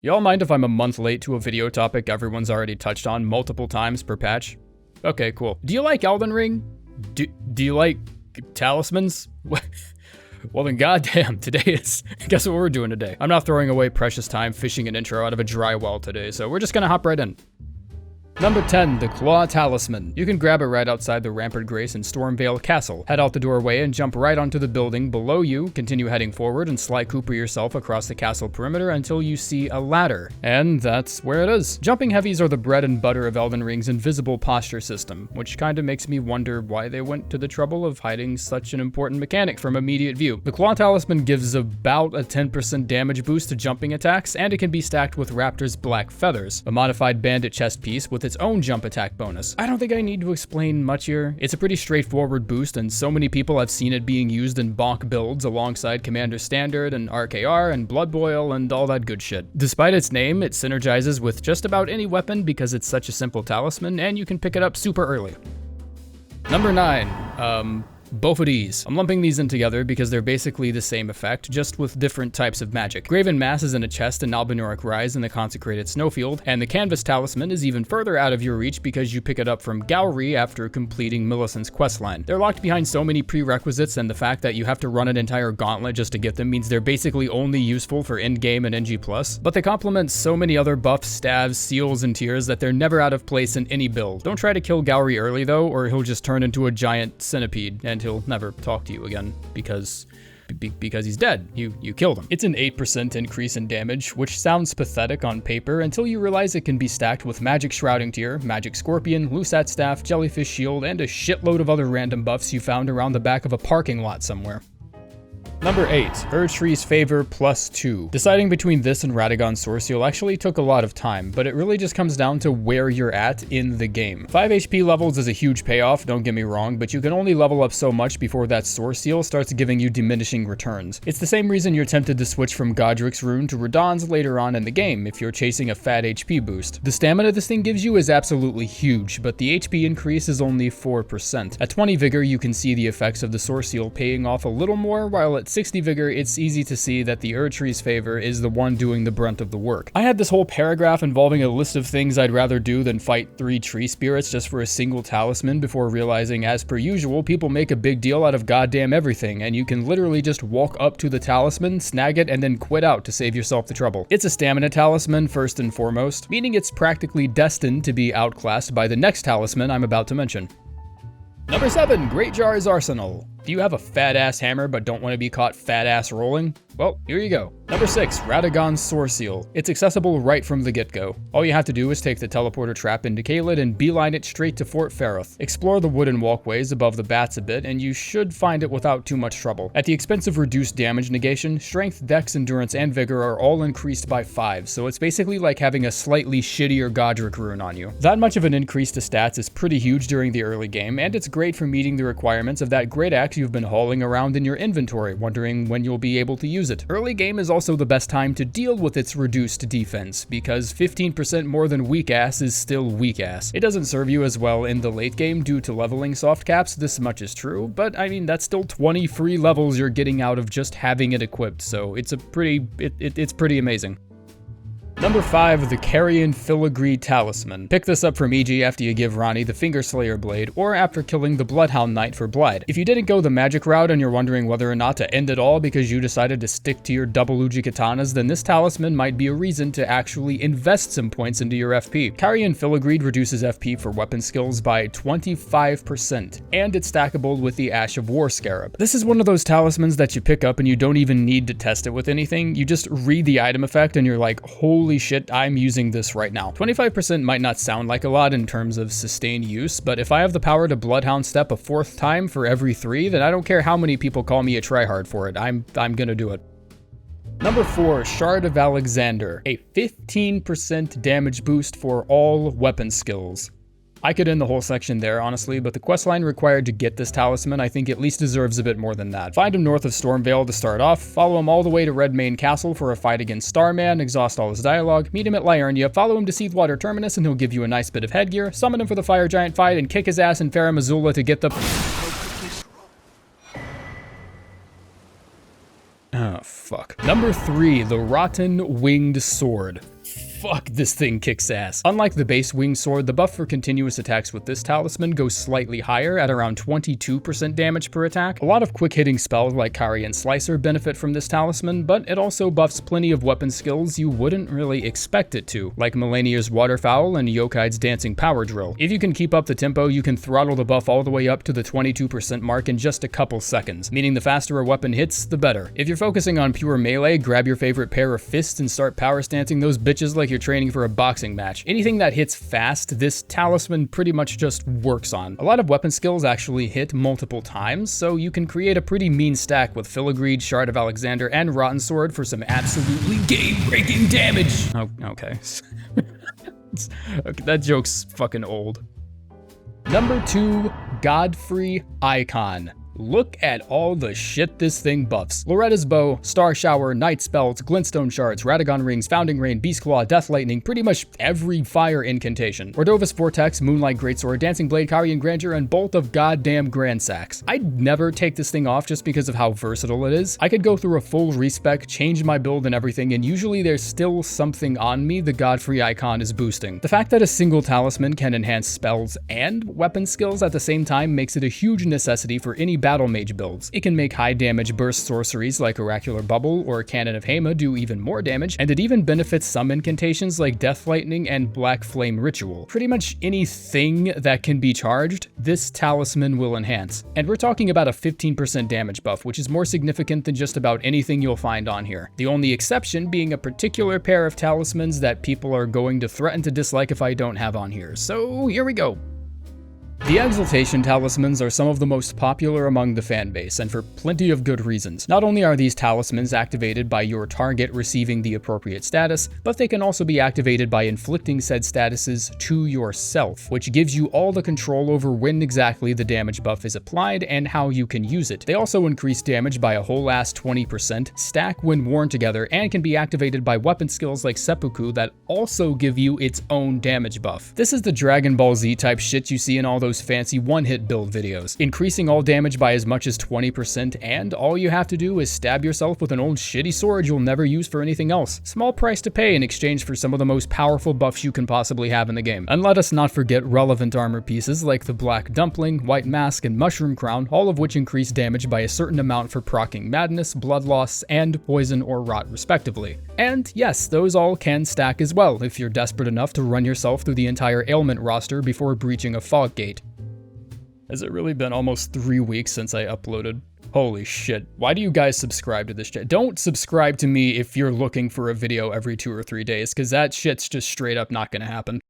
Y'all mind if I'm a month late to a video topic everyone's already touched on multiple times per patch? Okay, cool. Do you like Elden Ring? Do you like talismans? Well then goddamn, guess what we're doing today? I'm not throwing away precious time fishing an intro out of a dry well today, so we're just gonna hop right in. Number 10, the Claw Talisman. You can grab it right outside the Rampart Grace in Stormvale Castle. Head out the doorway and jump right onto the building below you, continue heading forward and Sly Cooper yourself across the castle perimeter until you see a ladder. And that's where it is. Jumping heavies are the bread and butter of Elden Ring's invisible posture system, which kinda makes me wonder why they went to the trouble of hiding such an important mechanic from immediate view. The Claw Talisman gives about a 10% damage boost to jumping attacks, and it can be stacked with Raptor's Black Feathers, a modified bandit chest piece with its own jump attack bonus. I don't think I need to explain much here. It's a pretty straightforward boost, and so many people have seen it being used in bonk builds alongside Commander Standard and RKR and Blood Boil and all that good shit. Despite its name, it synergizes with just about any weapon because it's such a simple talisman and you can pick it up super early. Number 9, both of these. I'm lumping these in together because they're basically the same effect, just with different types of magic. GRAVEN-Mass is in a chest in Albinauric Rise in the Consecrated Snowfield, and the Canvas Talisman is even further out of your reach because you pick it up from Gowry after completing Millicent's questline. They're locked behind so many prerequisites, and the fact that you have to run an entire gauntlet just to get them means they're basically only useful for in-game and NG+, but they complement so many other buffs, staves, seals, and tiers that they're never out of place in any build. Don't try to kill Gowry early though, or he'll just turn into a giant centipede, and he'll never talk to you again because he's dead. You killed him. It's an 8% increase in damage, which sounds pathetic on paper until you realize it can be stacked with Magic Shrouding Tier, Magic Scorpion, Lusat Staff, Jellyfish Shield, and a shitload of other random buffs you found around the back of a parking lot somewhere. Number 8, Erdtree's Favor +2. Deciding between this and Radagon'S SORESEAL actually took a lot of time, but it really just comes down to where you're at in the game. 5 HP levels is a huge payoff, don't get me wrong, but you can only level up so much before that SORESEAL starts giving you diminishing returns. It's the same reason you're tempted to switch from Godric's Rune to Radagon'S later on in the game if you're chasing a fat HP boost. The stamina this thing gives you is absolutely huge, but the HP increase is only 4%. At 20 Vigor, you can see the effects of the SORESEAL paying off a little more, while at 60 Vigor, it's easy to see that the Erdtree's Favor is the one doing the brunt of the work. I had this whole paragraph involving a list of things I'd rather do than fight 3 tree spirits just for a single talisman before realizing, as per usual, people make a big deal out of goddamn everything, and you can literally just walk up to the talisman, snag it, and then quit out to save yourself the trouble. It's a stamina talisman first and foremost, meaning it's practically destined to be outclassed by the next talisman I'm about to mention. Number 7, Greatjar's Arsenal. Do you have a fat-ass hammer but don't want to be caught fat-ass rolling? Well, here you go. Number 6, Radagon'S SORESEAL. It's accessible right from the get-go. All you have to do is take the teleporter trap into Caelid and beeline it straight to Fort Faroth. Explore the wooden walkways above the bats a bit, and you should find it without too much trouble. At the expense of reduced damage negation, strength, dex, endurance, and vigor are all increased by 5, so it's basically like having a slightly shittier Godric rune on you. That much of an increase to stats is pretty huge during the early game, and it's great for meeting the requirements of that great axe you've been hauling around in your inventory, wondering when you'll be able to use it. Early game is also the best time to deal with its reduced defense, because 15% more than weak ass is still weak ass. It doesn't serve you as well in the late game due to leveling soft caps, this much is true, but I mean that's still 20 free levels you're getting out of just having it equipped, so it's pretty amazing. Number 5, the CARIAN Filigreed Talisman. Pick this up from EG after you give Ranni the Fingerslayer Blade, or after killing the Bloodhound Knight for Blide. If you didn't go the magic route and you're wondering whether or not to end it all because you decided to stick to your double Uji katanas, then this talisman might be a reason to actually invest some points into your FP. CARIAN Filigreed reduces FP for weapon skills by 25%, and it's stackable with the Ash of War Scarab. This is one of those talismans that you pick up and you don't even need to test it with anything. You just read the item effect and you're like, holy shit, I'm using this right now. 25% might not sound like a lot in terms of sustained use, but if I have the power to Bloodhound Step a 4th time for every 3, then I don't care how many people call me a tryhard for it. I'm gonna do it. Number 4, Shard of Alexander. A 15% damage boost for all weapon skills. I could end the whole section there, honestly, but the questline required to get this talisman I think at least deserves a bit more than that. Find him north of Stormvale to start off, follow him all the way to Redmane Castle for a fight against Starman, exhaust all his dialogue, meet him at Liurnia, follow him to Seathwater Terminus and he'll give you a nice bit of headgear, summon him for the Fire Giant fight, and kick his ass in Farum Azula to get the Oh, fuck. Number 3, the Rotten Winged Sword. Fuck, this thing kicks ass. Unlike the base winged sword, the buff for continuous attacks with this talisman goes slightly higher at around 22% damage per attack. A lot of quick hitting spells like CARIAN Slicer benefit from this talisman, but it also buffs plenty of weapon skills you wouldn't really expect it to, like Melania's Waterfowl and Eochaid's Dancing Powerdrill. If you can keep up the tempo, you can throttle the buff all the way up to the 22% mark in just a couple seconds, meaning the faster a weapon hits, the better. If you're focusing on pure melee, grab your favorite pair of fists and start power stancing those bitches like you're training for a boxing match. Anything that hits fast, this talisman pretty much just works on. A lot of weapon skills actually hit multiple times, so you can create a pretty mean stack with Filigreed, Shard of Alexander, and Rotten Sword for some absolutely game-breaking damage. Oh, okay. Okay, that joke's fucking old. Number 2, Godfrey Icon. Look at all the shit this thing buffs. Loretta's Bow, Star Shower, Night Spells, Glintstone Shards, Radagon Rings, Founding Rain, Beast Claw, Death Lightning, pretty much every fire incantation. Ordovus Vortex, Moonlight Greatsword, Dancing Blade, Carian Grandeur, and Bolt of Goddamn Grand Sacks. I'd never take this thing off just because of how versatile it is. I could go through a full respec, change my build and everything, and usually there's still something on me the Godfrey Icon is boosting. The fact that a single talisman can enhance spells and weapon skills at the same time makes it a huge necessity for any battle mage builds. It can make high damage burst sorceries like Oracular Bubble or Cannon of Hema do even more damage, and it even benefits some incantations like Death Lightning and Black Flame Ritual. Pretty much anything that can be charged, this talisman will enhance. And we're talking about a 15% damage buff, which is more significant than just about anything you'll find on here. The only exception being a particular pair of talismans that people are going to threaten to dislike if I don't have on here. So here we go. The Exultation Talismans are some of the most popular among the fanbase, and for plenty of good reasons. Not only are these talismans activated by your target receiving the appropriate status, but they can also be activated by inflicting said statuses to yourself, which gives you all the control over when exactly the damage buff is applied and how you can use it. They also increase damage by a whole ass 20%, stack when worn together, and can be activated by weapon skills like Seppuku that also give you its own damage buff. This is the Dragon Ball Z type shit you see in all those fancy one-hit build videos, increasing all damage by as much as 20%, and all you have to do is stab yourself with an old shitty sword you'll never use for anything else. Small price to pay in exchange for some of the most powerful buffs you can possibly have in the game. And let us not forget relevant armor pieces like the Black Dumpling, White Mask, and Mushroom Crown, all of which increase damage by a certain amount for proccing Madness, Blood Loss, and Poison or Rot respectively. And yes, those all can stack as well if you're desperate enough to run yourself through the entire ailment roster before breaching a fog gate. Has it really been almost 3 weeks since I uploaded? Holy shit. Why do you guys subscribe to this shit? Don't subscribe to me if you're looking for a video every 2 or 3 days, because that shit's just straight up not gonna happen.